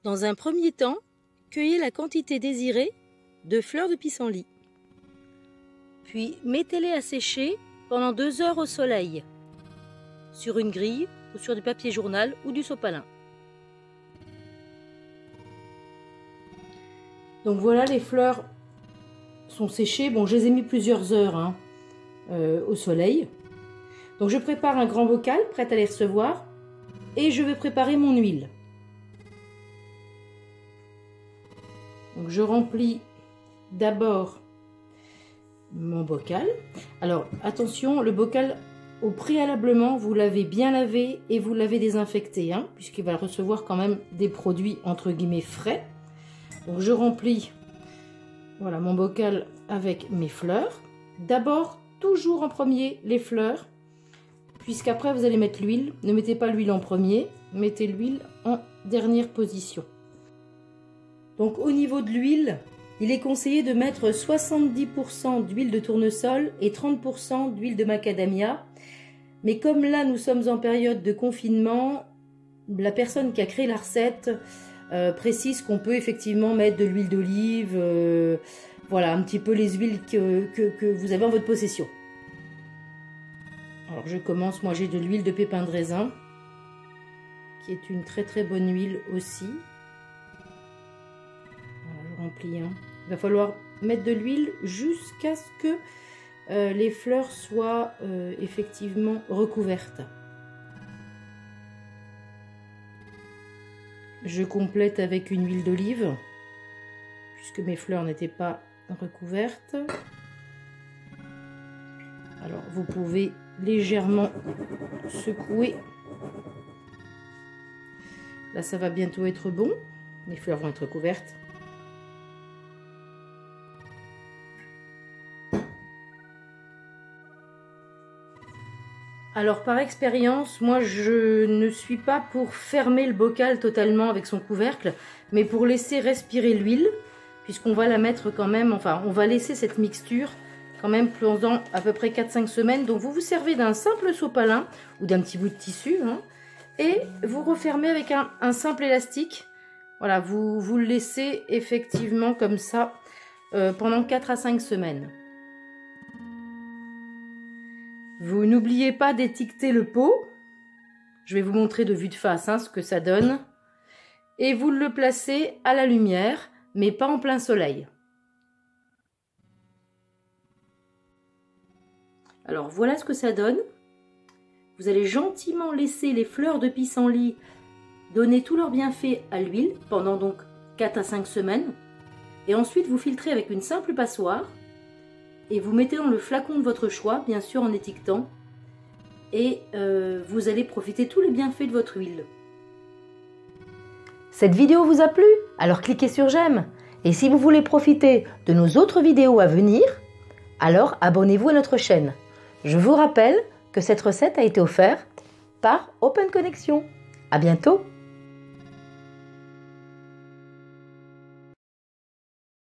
Dans un premier temps, cueillez la quantité désirée de fleurs de pissenlit. Puis mettez-les à sécher pendant 2 heures au soleil, sur une grille ou sur du papier journal ou du sopalin. Donc voilà, les fleurs sont séchées. Bon, je les ai mis plusieurs heures au soleil. Donc je prépare un grand bocal prêt à les recevoir et je vais préparer mon huile. Donc je remplis d'abord mon bocal. Alors attention, le bocal au préalablement vous l'avez bien lavé et vous l'avez désinfecté, puisqu'il va recevoir quand même des produits entre guillemets frais. Donc je remplis voilà mon bocal avec mes fleurs. D'abord toujours en premier les fleurs, puisqu'après vous allez mettre l'huile. Ne mettez pas l'huile en premier, mettez l'huile en dernière position. Donc au niveau de l'huile, il est conseillé de mettre 70% d'huile de tournesol et 30% d'huile de macadamia. Mais comme là nous sommes en période de confinement, la personne qui a créé la recette précise qu'on peut effectivement mettre de l'huile d'olive, voilà un petit peu les huiles que vous avez en votre possession. Alors je commence, moi j'ai de l'huile de pépins de raisin, qui est une très très bonne huile aussi. Rempli, Il va falloir mettre de l'huile jusqu'à ce que les fleurs soient effectivement recouvertes. Je complète avec une huile d'olive puisque mes fleurs n'étaient pas recouvertes. Alors vous pouvez légèrement secouer. Là ça va bientôt être bon, mes fleurs vont être couvertes. Alors par expérience, moi je ne suis pas pour fermer le bocal totalement avec son couvercle, mais pour laisser respirer l'huile, puisqu'on va la mettre quand même, enfin on va laisser cette mixture quand même pendant à peu près 4-5 semaines. Donc vous vous servez d'un simple sopalin ou d'un petit bout de tissu, et vous refermez avec un simple élastique. Voilà, vous le laissez effectivement comme ça pendant 4 à 5 semaines. Vous n'oubliez pas d'étiqueter le pot. Je vais vous montrer de vue de face ce que ça donne. Et vous le placez à la lumière, mais pas en plein soleil. Alors voilà ce que ça donne. Vous allez gentiment laisser les fleurs de pissenlit donner tous leurs bienfaits à l'huile pendant donc 4 à 5 semaines. Et ensuite vous filtrez avec une simple passoire. Et vous mettez dans le flacon de votre choix, bien sûr en étiquetant. Et vous allez profiter tous les bienfaits de votre huile. Cette vidéo vous a plu? Alors cliquez sur j'aime. Et si vous voulez profiter de nos autres vidéos à venir, alors abonnez-vous à notre chaîne. Je vous rappelle que cette recette a été offerte par Open Connection. À bientôt!